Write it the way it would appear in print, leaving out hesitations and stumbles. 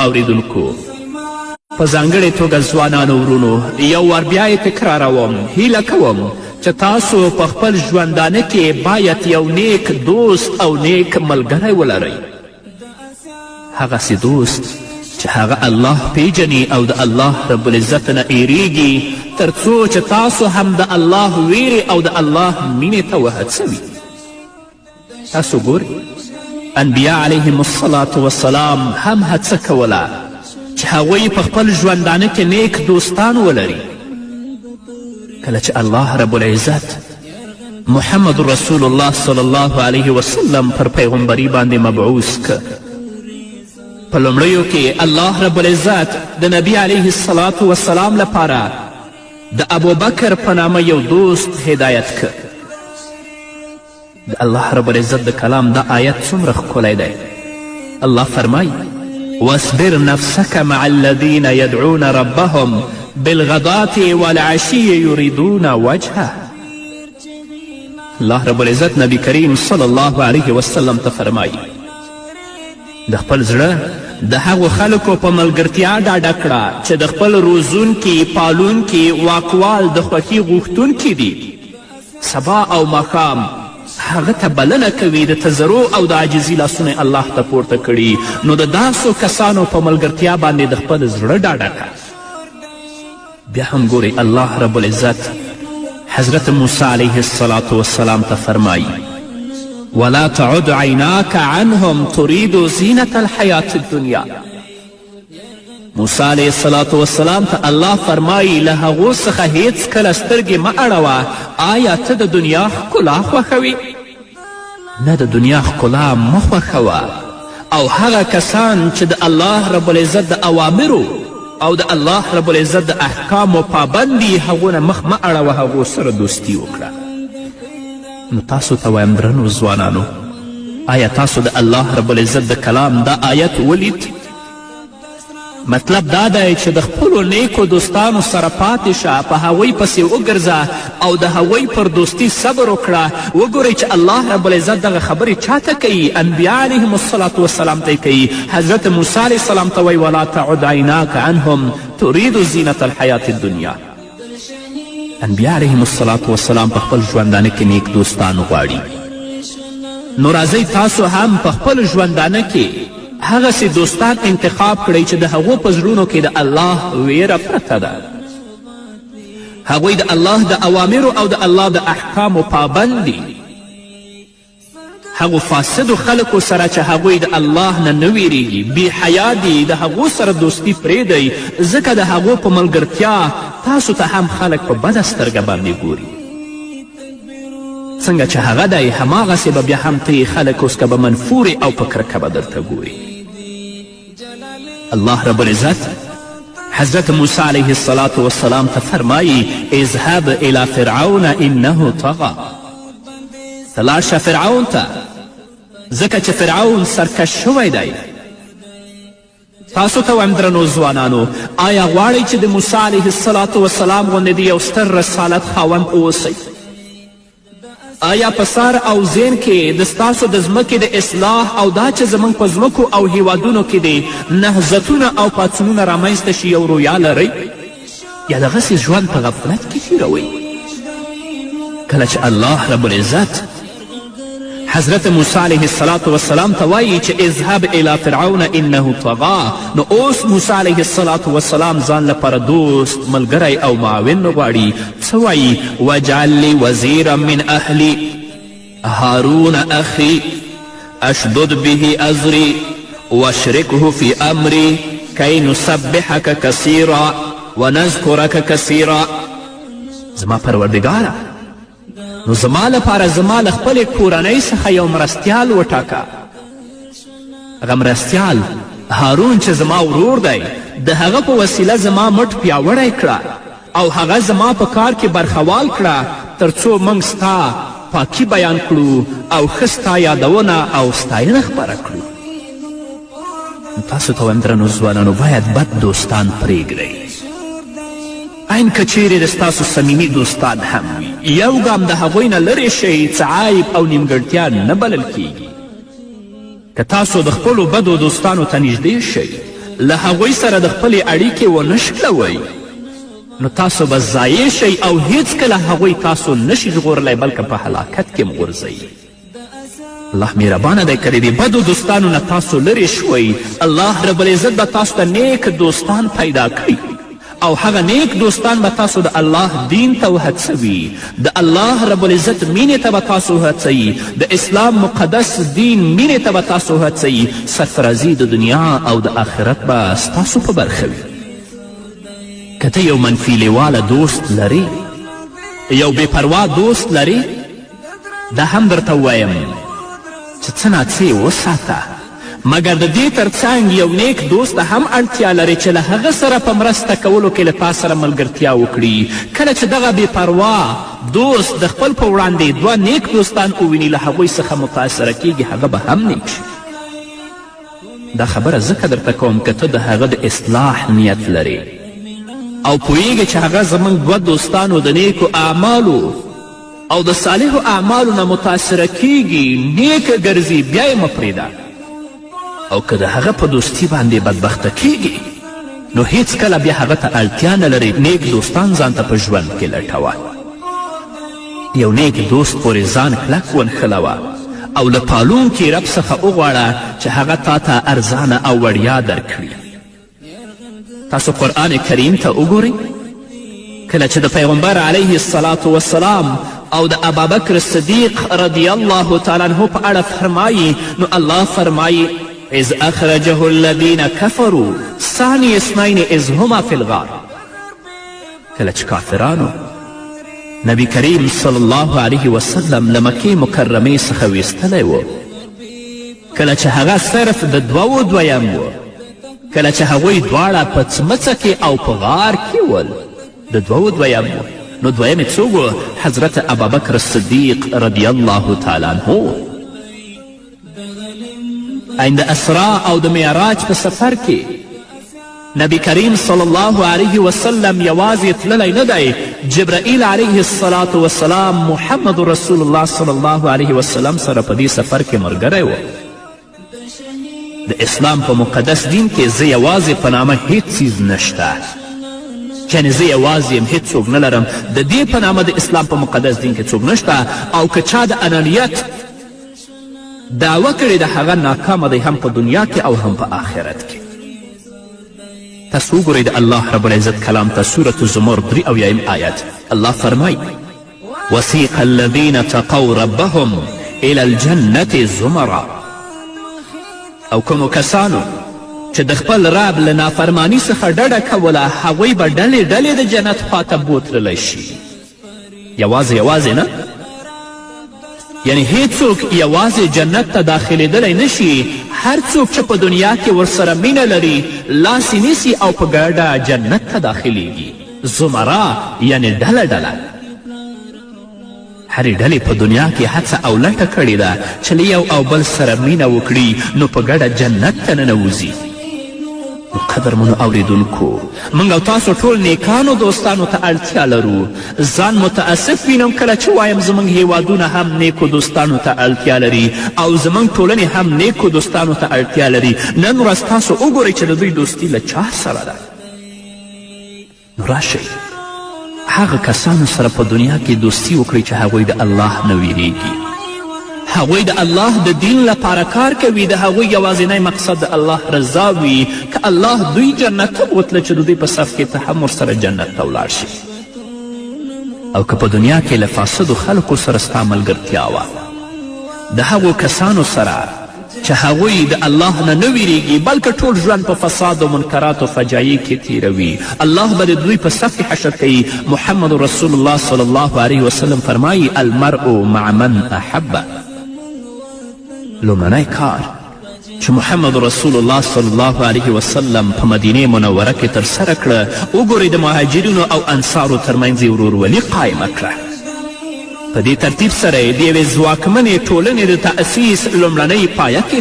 اوریدونکو په ځانګړې توګه ځوانانو ورونو یو وار بیا یې تکراروم هیله کوم چې تاسو په خپل ژوندانه کې باید یو نیک دوست او نیک ملګری ولرئ هغسې دوست چې هغه الله پیژني او د الله رب العزت نه ایریږي تر څو چې تاسو هم د الله ویرې او د الله مینې ته وهڅوي تاسو ګورئ انبیا علیهم الصلاة والسلام هم هڅه کوله چې هغوی په خپل ژوندانه کې نیک دوستان ولري کله چې الله رب العزت محمد رسول الله صلی الله علیه وسلم پر پیغمبري باندې مبعوث که په لومړیو کې الله رب العزت د نبی علیه الصلاة والسلام لپاره د ابوبکر په نامه یو دوست هدایت که د الله رب العزت د کلام دا آیت څومره ښکلی دی الله فرمایي واصبر نفسك مع الذين يدعون ربهم بالغداة والعشي يريدون وجهه الله رب العزت نبی کریم صلی الله علیه وسلم ته فرمایي د خپل زړه د هغو خلکو په ملګرتیا ډاډه کړه چې د خپل روزونکي پالونکي واکوال د خوښي غوښتونکي دي سبا او ماښام هغه ته بلنه کوي د تضرع او د عاجزي لاسونه الله ته پورته کړي نو د داسو کسانو په ملګرتیا باندې د خپل زړه ډاډه کړه بیا هم ګورئ الله رب العزت حضرت موسی علیه الصلاة والسلام ته فرمایي ولا تعد عیناک عنهم تريد زینة الحیات الدنیا موسی علیه الصلاة والسلام ته الله فرمایي له هغو څخه هیڅکله سترګې مه اړوه آیا ته د دنیا ښکلا خوښوي نه د دنیا ښکلا مه خوښوه او هغه کسان چې د الله رب العزت د اوامرو او د الله رب العزت د احکامو پابند دي هغو نه مخ مه اړوه هغو سره دوستي وکړه نو تاسو ته وایم درنو ځوانانو آیا تاسو د الله رب العزت د کلام دا آیت ولید مطلب دا دی چې د خپلو نیکو دوستانو سره پاتې شه په هغوی پسې وګرځه او د هغوی پر دوستي صبر وکړه وګورئ چې الله رب العزت دغه خبرې چاته کوي انبیا علیهم الصلاة والسلام ته کوي حضرت موسی علیه السلام ته وایي ولا تعد عیناک عنهم تريد زینة الحیات الدنیا انبیا علیهم الصلاة والسلام په خپل ژوندانه کې نیک دوستان غواړي نو راځئ تاسو هم په خپل ژوندانه کې هغسې دوستان انتخاب کړئ چې د هغو په زړونو کې د الله ویره پرته ده هغوی د الله د اوامرو او د الله د احکامو پابند دي هغو فاسدو خلکو سره چې هغوی د الله نه نه ویریږي بې حیا دي د هغو سره دوستي پرېږدئ ځکه د هغو په ملګرتیا تاسو ته هم خلک په بده سترګه باندې ګوري څنګه چې هغه دی هماغسې به بیا هم ته خلک اوس که به منفورې او په کرکه به درته ګوري الله رب العزت حضرت موسی علیه الصلاة والسلام ته فرمایي اذهب الى فرعون انه طغى ته لاړ شه فرعون ته ځکه چې فرعون سرکش شوی دی تاسو ته وایم درنو ځوانانو آیا غواړئ چې د موسی علیه الصلاة والسلام غوندې د یو ستر رسالت خاوند اوسئ آیا په سر او ذهن کې د ستاسو د ځمکې د اصلاح او دا چې زموږ په ځمکو او هیوادونو کې د نهضتونه او پاڅونونه رامنځته شي یو رویا لرئ یا دغسې ژوند په غفلت کې تیروئ کله چې الله رب العزت حضرت موسی علیه الصلاة والسلام ته وایي چې اذهب الى فرعون انه طغى نو اوس موسی علیه الصلاة والسلام ځان لپاره دوست ملګری او معاون غواړي څه وایي وجعل لي وزیرا من اهلي هارون اخي اشدد به ازري واشركه في امري كي نسبحك كثيرا ونذكرك كثيرا زما پروردګاره نو زما لپاره زما له خپلې کورنۍ څخه یو مرستیال وټاکه هغه مرستیال هارون چې زما ورور دی د هغه په وسیله زما مټ پیاوړی کړه او هغه زما په کار کې برخوال کړه تر څو موږ ستا پاکي بیان کړو او ښه ستا یادونه او ستاینه خپره کړو تاسو ته وایم درنو ځوانانو باید بد دوستان پرېږدئ عین که چیرې د ستاسو صمیمي دوستان هم وي یو ګام د هغوی نه لرې شئ څه عیب او نیمګړتیا نه بلل کیږي که تاسو د خپلو بدو دوستانو ته نږدې شئ له هغوی سره د خپلې اړیکې ونه شکلوئ نو تاسو به ضایع شئ او هیڅکله هغوی تاسو نشي ژغورلی بلکې په هلاکت کې م غورځئ. الله مهربانه دی که د دې بدو دوستانو نه تاسو لرې شوئ الله رب العزت به تاسو ته نیک دوستان پیدا کړي او هغه نیک دوستان به تاسو د الله دین ته وهڅوي، د الله رب العزت مینې ته به تاسو وهڅوي، د اسلام مقدس دین مینې ته به تاسو وهڅوي. سرفرازي د دنیا او د آخرت به ستاسو په برخه وي. که ته یو منفي لیواله دوست لرې، یو بې پروا دوست لرې، دا هم درته ووایم چې څه ناڅه وساته، مګر د دې تر څنګ یو نیک دوست ته هم اړتیا لري چې له هغه سره په مرسته کولو کې له تا سره ملګرتیا وکړي. کله چې دغه بې پروا دوست د خپل په وړاندې دوه نیک دوستان وویني له هغوی څخه متاثره کیږي، هغه به هم نیک شي. دا خبره ځکه درته کوم که ته د هغه د اصلاح نیت لرې او پوهیږي چې هغه زموږ دوه دوستانو د نیکو اعمالو او د صالحو اعمالو نه متاثره کیږي، نیکه ګرځي، بیا یې مه پرېږده. او که د هغه په دوستي باندې بدبخته کیږي نو هیڅکله بیا هغه ته اړتیا نه لري نیک دوستان ځان ته په ژوند کې لټوه. یو نیک دوست پورې ځان کلک ونښلوه او له پالونکي رب څخه وغواړه چې هغه تا ته ارزانه او وړیا درکړي. تاسو قرآن کریم ته وګورئ، کله چې د پیغمبر علیه الصلاة والسلام او د ابابکر صدیق رضی الله تعالی عنه په اړه فرمایي نو الله فرمایي اذ اخرجه الذین کفروا ثانی اثنین اذ هما فی الغار. کله چې کافرانو نبی کریم صلی الله علیه وسلم له مکې مکرمې څخه ویستلی و، کله چې هغه صرف د دوو دویم و، کله چې هغوی دواړه په څمڅه کې او په غار کې ول، د دوو دویم و، نو دویم یې څوک و؟ حضرت ابابکر صدیق رضی الله تعالی عنه. د اسرا او د معراج په سفر کې نبی کریم صلی الله علیه وسلم یوازې تللی نه دی، جبرائیل علیه الصلاة والسلام محمد رسول الله صلی الله علیه وسلم سره په دې سفر کې ملګری و. د اسلام په مقدس دین کې زه یوازې په نامه هیڅ څیز نشته، یعنې زه یوازې یم، هیڅوک نه لرم. د دې په نامه د اسلام په مقدس دین کې څوک نشته، او که چا د انانیت دعوه کړې د هغه ناکامه دی، هم په دنیا کې او هم په آخرت کې. تاسو وګورئ د الله رب العزت کلام ته، سورة زمر 83 آیت. الله فرمایي وسیق الذین تقوا ربهم الی الجنة زمرا. او کومو کسانو چې د خپل رب له نافرماني څخه ډډه کوله هغوی به ډلې ډلې د جنت خواته بوتللی شي. یوازې نه، یعنی هیڅوک یوازې جنت ته داخلېدلی نشي. هر څوک چې په دنیا کې ورسره مینه لري لاس یې نیسي او په ګډه جنت ته داخلیږي. زمرا یعنی ډله ډله. هرې ډلې په دنیا کې هڅه او لټه کړې ده چې له یو او بل سره مینه وکړي نو په ګډه جنت ته ننوځي. نو قدرمنو اوریدونکو، موږ او تاسو ټول نیکانو دوستانو ته اړتیا لرو. ځان متاسف وینم کله چې وایم زموږ هیوادونه هم نیکو دوستانو ته اړتیا لري او زموږ ټولنې هم نیکو دوستانو ته اړتیا لري. نن ورځ تاسو وګورئ چې د دوی دوستي له چا سره ده. نو راشئ هغه کسانو سره په دنیا کې دوستي وکړئ چې هغوی د الله نه ویریږي، هغوی د الله د دین لپاره کار کوي، د هغوی یوازینی مقصد د الله رضا وي. که الله دوی جنت ته بوتله چې د دوی په صف کې ته هم ورسره جنت ته ولاړ شي. او که په دنیا کې له فاسدو خلکو سره ستا ملګرتیا وه، د هغو کسانو سره چې هغوی د الله نه نه ویریږي بلکې ټول ژوند په فساد و منکرات و فجایع کې تیروي، الله به د دوی په صف کې حشر کوي. محمد رسول الله صلی الله علیه وسلم فرمایي المرء مع من احبه. لومړنی کار چې محمد رسول الله صلی الله علیه وسلم په مدینې منوره کې ترسره کړه، وګورئ د مهاجرینو او انصارو ترمنځ یې ورورولي قایمه کړه. په دې ترتیب سره یې د یوې ځواکمنې ټولنې د تأسیس لومړنۍ پایه